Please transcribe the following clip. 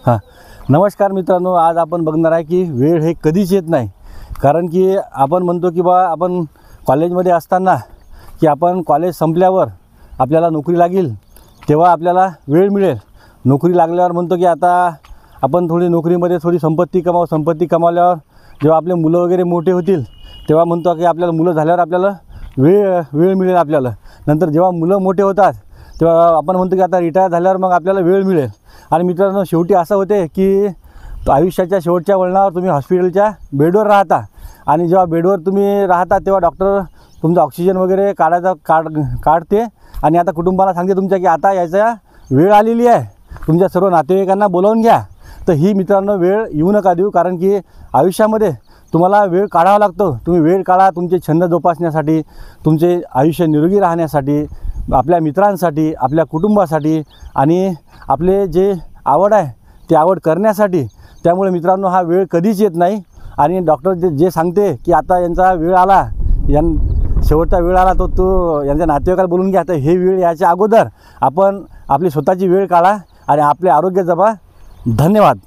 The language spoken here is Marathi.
हां, नमस्कार मित्रांनो. आज आपण बघणार आहे की वेळ हे कधीच येत नाही. कारण की आपण म्हणतो की बा आपण कॉलेजमध्ये असताना की आपण कॉलेज संपल्यावर आपल्याला नोकरी लागेल तेव्हा आपल्याला वेळ मिळेल. नोकरी लागल्यावर म्हणतो की आता आपण थोडी नोकरीमध्ये थोडी संपत्ती कमावल्यावर जेव्हा आपले मुलं वगैरे मोठे होतील तेव्हा म्हणतो की आपल्याला मुलं झाल्यावर आपल्याला वेळ मिळेल आपल्याला. नंतर जेव्हा मुलं मोठे होतात तेव्हा आपण म्हणतो की आता रिटायर झाल्यावर मग आपल्याला वेळ मिळेल. आणि मित्रांनो, शेवटी असं होते की आयुष्याच्या शेवटच्या वळणावर तुम्ही हॉस्पिटलच्या बेडवर राहता आणि जेव्हा बेडवर तुम्ही राहता तेव्हा डॉक्टर तुमचा ऑक्सिजन वगैरे काढते आणि आता कुटुंबाला सांगते तुमच्या की आता यायचा वेळ आलेली आहे, तुमच्या सर्व नातेवाईकांना बोलावून घ्या. तर ही मित्रांनो वेळ येऊ नका देऊ. कारण की आयुष्यामध्ये तुम्हाला वेळ काढावा लागतो. तुम्ही वेळ काढा तुमचे छंद जोपासण्यासाठी, तुमचे आयुष्य निरोगी राहण्यासाठी, आपल्या मित्रांसाठी, आपल्या कुटुंबासाठी आणि आपले जे आवड आहे ते आवड करण्यासाठी. त्यामुळे मित्रांनो हा वेळ कधीच येत नाही. आणि डॉक्टर जे सांगते की आता यांचा वेळ आला, शेवटचा वेळ आला तो यांच्या नातेवाईकाला बोलून घ्या. तर हे वेळ याच्या अगोदर आपण आपली स्वतःची वेळ काढा आणि आपले आरोग्य जपा. धन्यवाद.